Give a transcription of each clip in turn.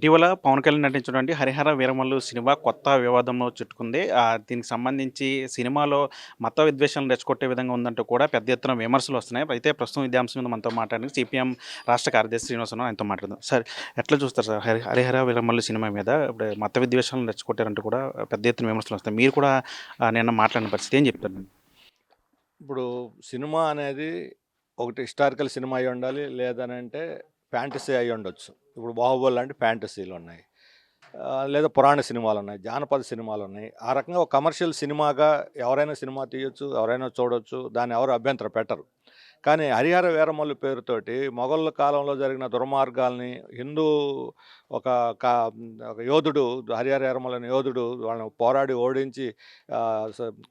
ఇటీవల పవన్ కళ్యాణ్ నటించినటువంటి 'హరిహర వీరమల్లు' సినిమా కొత్త వివాదంలో చుట్టుకుంది. దీనికి సంబంధించి సినిమాలో మత విద్వేషాలను రెచ్చగొట్టే విధంగా ఉందంటూ కూడా పెద్ద ఎత్తున విమర్శలు వస్తున్నాయి. అయితే ప్రస్తుతం ఇదే అంశం మీద మనతో మాట్లాడడానికి సిపిఎం రాష్ట్ర కార్యదర్శి శ్రీనివాసరావు ఆయనతో మాట్లాడదాం. సార్, ఎట్లా చూస్తారు సార్ 'హరిహర వీరమల్లు' సినిమా మీద ఇప్పుడు మత విద్వేషాలను రెచ్చగొట్టారంటూ కూడా పెద్ద ఎత్తున విమర్శలు వస్తాయి. మీరు కూడా నిన్న మాట్లాడిన పరిస్థితి ఏం చెప్తారు? ఇప్పుడు సినిమా అనేది ఒకటి హిస్టారికల్ సినిమా అయి ఉండాలి, లేదనంటే ఫ్యాంటసీ అయి ఉండొచ్చు. ఇప్పుడు 'బాహుబలి' లాంటి ఫ్యాంటసీలు ఉన్నాయి, లేదా పురాణ సినిమాలు ఉన్నాయి, జానపద సినిమాలు ఉన్నాయి. ఆ రకంగా ఒక కమర్షియల్ సినిమాగా ఎవరైనా సినిమా తీయొచ్చు, ఎవరైనా చూడొచ్చు, దాన్ని ఎవరు అభ్యంతరం పెట్టరు. కానీ 'హరిహర వీరమల్లు' పేరుతోటి మొఘలుల కాలంలో జరిగిన దుర్మార్గాల్ని హిందూ ఒక కా ఒక యోధుడు, హరిహర వీరమల్లు అనే యోధుడు వాళ్ళని పోరాడి ఓడించి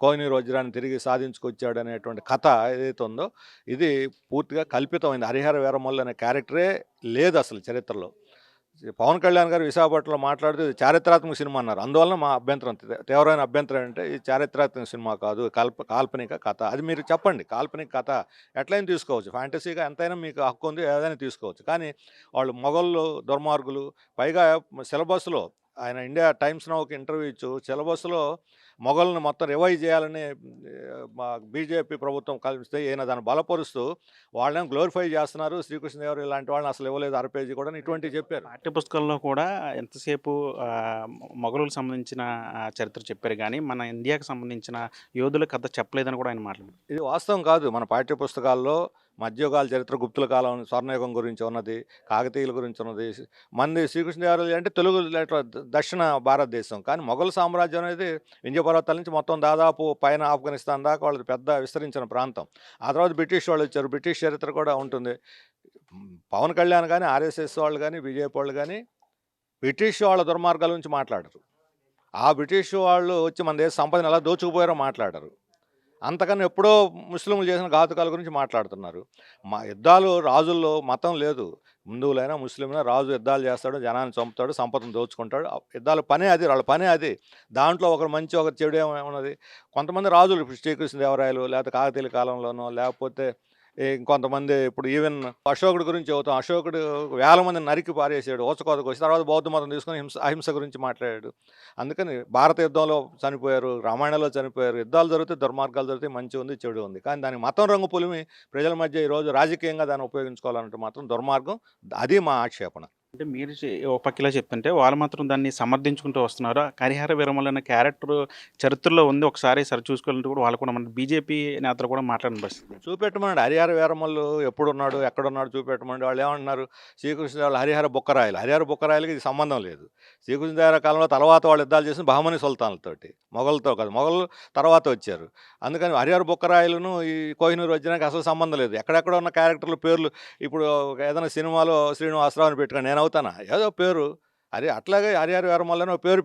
కోహినూర్ వజ్రాన్ని తిరిగి సాధించుకొచ్చాడు అనేటువంటి కథ ఏదైతే ఉందో, ఇది పూర్తిగా కల్పితమైంది. 'హరిహర వీరమల్లు' అనే క్యారెక్టరే లేదు అసలు చరిత్రలో. పవన్ కళ్యాణ్ గారు విశాఖపట్నంలో మాట్లాడుతూ ఇది చారిత్రాత్మక సినిమా అన్నారు. అందువలన మా అభ్యంతరం, తీవ్రమైన అభ్యంతరం ఏంటంటే ఇది చారిత్రాత్మక సినిమా కాదు, కాల్పనిక కథ. అది మీరు చెప్పండి, కాల్పనిక కథ ఎట్లయినా తీసుకోవచ్చు, ఫ్యాంటసీగా ఎంతైనా మీకు హక్కు ఉంది, ఏదైనా తీసుకోవచ్చు. కానీ వాళ్ళు మొఘళ్ళు దుర్మార్గులు, పైగా సిలబస్లో ఆయన ఇండియా టైమ్స్ నౌకి ఇంటర్వ్యూ ఇచ్చు సిలబస్లో మొఘల్ని మొత్తం రివైజ్ చేయాలని మా బీజేపీ ప్రభుత్వం కల్పిస్తే ఈయన దాన్ని బలపరుస్తూ వాళ్ళని గ్లోరిఫై చేస్తున్నారు. శ్రీకృష్ణదేవరాయలు ఇలాంటి వాళ్ళని అసలు ఇవ్వలేదు, అరపేజీ కూడా ఇటువంటివి చెప్పారు. పాఠ్య పుస్తకాల్లో కూడా ఎంతసేపు మొఘలులకు సంబంధించిన చరిత్ర చెప్పారు కానీ మన ఇండియాకి సంబంధించిన యోధుల కథ చెప్పలేదని కూడా ఆయన మాట్లాడారు. ఇది వాస్తవం కాదు. మన పాఠ్య పుస్తకాల్లో మధ్యయుగాల చరిత్ర, గుప్తుల కాలం, స్వర్ణయుగం గురించి ఉన్నది, కాకతీయుల గురించి ఉన్నది. మంది శ్రీకృష్ణదేవరాయలు అంటే తెలుగు దక్షిణ భారతదేశం, కానీ మొఘల్ సామ్రాజ్యం అనేది వింధ్య పర్వతాల నుంచి మొత్తం దాదాపు పైన ఆఫ్ఘనిస్తాన్ దాకా వాళ్ళది పెద్ద విస్తరించిన ప్రాంతం. ఆ తర్వాత బ్రిటిష్ వాళ్ళు వచ్చారు, బ్రిటిష్ చరిత్ర కూడా ఉంటుంది. పవన్ కళ్యాణ్ కానీ, ఆర్ఎస్ఎస్ వాళ్ళు కానీ, బీజేపీ వాళ్ళు కానీ బ్రిటిష్ వాళ్ళ దుర్మార్గాల గురించి మాట్లాడరు. ఆ బ్రిటిష్ వాళ్ళు వచ్చి మన దేశ సంపదను ఎలా దోచుకుపోయారో మాట్లాడరు. అంతకన్నా ఎప్పుడో ముస్లింలు చేసిన ఘాతుకాల గురించి మాట్లాడుతున్నారు. మా యుద్ధాలు రాజుల్లో మతం లేదు. హిందువులైనా ముస్లింలైనా రాజు యుద్ధాలు చేస్తాడు, జనాన్ని చంపుతాడు, సంపదను దోచుకుంటాడు. యుద్ధాల పనే అది, వాళ్ళ పనే అది. దాంట్లో ఒకరు మంచి ఒకరు చెడు ఏమున్నది? కొంతమంది రాజులు శ్రీకృష్ణదేవరాయలు, లేకపోతే కాకతీయుల కాలంలోనో, లేకపోతే ఇంకొంతమంది ఇప్పుడు ఈవెన్ అశోకుడి గురించి చెబుతాం. అశోకుడు వేల మందిని నరికి పారేసాడు, ఊచకోతకు వచ్చి తర్వాత బౌద్ధ మతం తీసుకొని అహింస గురించి మాట్లాడాడు. అందుకని భారత యుద్ధంలో చనిపోయారు, రామాయణంలో చనిపోయారు. యుద్ధాలు జరిగితే దుర్మార్గాలు జరిగితే మంచి ఉంది, చెడు ఉంది. కానీ దానికి మతం రంగు పులిమి ప్రజల మధ్య ఈరోజు రాజకీయంగా దాన్ని ఉపయోగించుకోవాలంటే మాత్రం దుర్మార్గం. అది మా ఆక్షేపణ. అంటే మీరు ఓ పక్క ఇలా చెప్తుంటే వాళ్ళు మాత్రం దాన్ని సమర్థించుకుంటూ వస్తున్నారు. 'హరిహర వీరమల్లు' అనే క్యారెక్టర్ చరిత్రలో ఉంది, ఒకసారి సరి చూసుకోవాలంటే కూడా వాళ్ళు కూడా మన బీజేపీ నేతలు కూడా మాట్లాడిన పరిస్థితి. చూపెట్టమండి, 'హరిహర వీరమల్లు' ఎప్పుడున్నాడు, ఎక్కడున్నాడు చూపెట్టమండి. వాళ్ళు ఏమంటున్నారు, శ్రీకృష్ణదేవరాయలు హరిహర బుక్కరాయలకి ఇది సంబంధం లేదు. శ్రీకృష్ణదేవరాయ కాలంలో తర్వాత వాళ్ళు యుద్ధాలు చేసిన బహమని సుల్తాన్లతోటి, మొఘలతో కాదు. మొఘలు తర్వాత వచ్చారు. అందుకని హరిహర బుక్కరాయలను ఈ కోహినూర్ వజ్రానికి అసలు సంబంధం లేదు. ఎక్కడెక్కడ ఉన్న క్యారెక్టర్ల పేర్లు ఇప్పుడు ఏదైనా సినిమాలో శ్రీనివాసరావు అని పెట్టుకుని నేను అవుతానా? ఏదో పేరు. అట్లాగే 'హరిహర వీరమల్లు' అని పేరు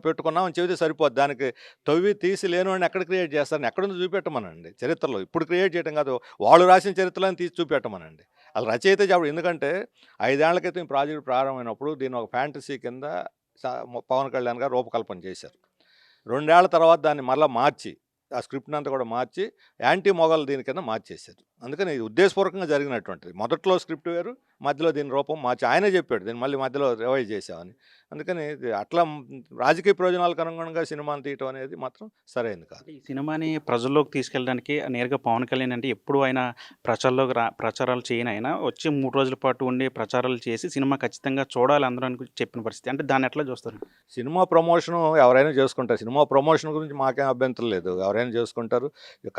పెట్టుకున్నామని చెబితే సరిపోద్ది. దానికి తవ్వి తీసి లేనివాడిని ఎక్కడ క్రియేట్ చేస్తారని ఎక్కడుందో చూపెట్టమనండి చరిత్రలో. ఇప్పుడు క్రియేట్ చేయడం కాదు, వాళ్ళు రాసిన చరిత్రలను తీసి చూపెట్టమనండి. అలా రచయిత చెప్పడు. ఎందుకంటే 5 ఏళ్ల క్రితం ఈ ప్రాజెక్ట్ ప్రారంభమైనప్పుడు దీన్ని ఒక ఫ్యాంటసీ కింద పవన్ కళ్యాణ్ గారు రూపకల్పన చేశారు. 2 ఏళ్ల తర్వాత దాన్ని మళ్ళీ మార్చి, ఆ స్క్రిప్ట్ని అంతా కూడా మార్చి యాంటీ మొఘల్ దీని కింద మార్చేశారు. అందుకని ఇది ఉద్దేశపూర్వకంగా జరిగినటువంటిది. మొదట్లో స్క్రిప్ట్ వేరు, మధ్యలో దీని రూపం మార్చి ఆయనే చెప్పాడు దీన్ని మళ్ళీ మధ్యలో రివైజ్ చేసామని. అందుకని ఇది అట్లా రాజకీయ ప్రయోజనాలకు అనుగుణంగా సినిమాను తీయటం అనేది మాత్రం సరైనది కాదు. ఈ సినిమాని ప్రజల్లోకి తీసుకెళ్ళడానికి నేరుగా పవన్ కళ్యాణ్ అంటే ఎప్పుడు ఆయన ప్రచారాలు చేయని ఆయన వచ్చి 3 రోజుల పాటు ఉండి ప్రచారాలు చేసి సినిమా ఖచ్చితంగా చూడాలి అందరూ అని చెప్పిన పరిస్థితి. అంటే దాన్ని ఎట్లా చూస్తారు? సినిమా ప్రమోషను ఎవరైనా చేసుకుంటారు. సినిమా ప్రమోషన్ గురించి మాకేం అభ్యంతరం లేదు, ఎవరైనా చేసుకుంటారు.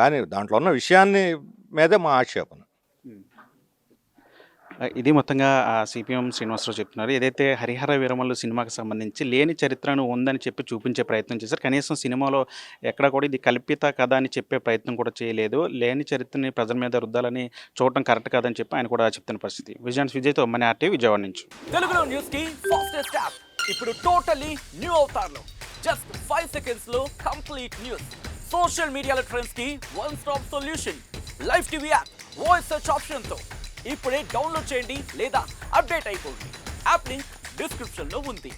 కానీ దాంట్లో ఉన్న విషయాన్ని మీదే మా ఆక్షేపణ. ఇది మొత్తంగా సిపిఎం శ్రీనివాసరావు చెప్తున్నారు. ఏదైతే 'హరిహర వీరమల్లు' సినిమాకి సంబంధించి లేని చరిత్రను ఉందని చెప్పి చూపించే ప్రయత్నం చేశారు. కనీసం సినిమాలో ఎక్కడ కూడా ఇది కల్పిత కథ అని చెప్పే ప్రయత్నం కూడా చేయలేదు. లేని చరిత్రని ప్రజల మీద రుద్దాలని చూడటం కరెక్ట్ కాదని చెప్పి ఆయన కూడా చెప్తున్న పరిస్థితి. విజయ్తో మన ఆర్టీవీ విజయవాడ నుంచి. తెలుగులో న్యూస్ కి ఫాస్టెస్ట్ యాప్ ఇప్పుడు టోటల్లీ న్యూ అవతార్లో జస్ట్ 5 సెకండ్స్ లో కంప్లీట్ న్యూస్. సోషల్ మీడియాలో ట్రెండ్స్ కి one stop solution. Live TV app voice search option తో ఇప్పుడే డౌన్లోడ్ చేయండి లేదా అప్డేట్ అయిపోండి. యాప్ లింక్ డిస్క్రిప్షన్ లో ఉంది.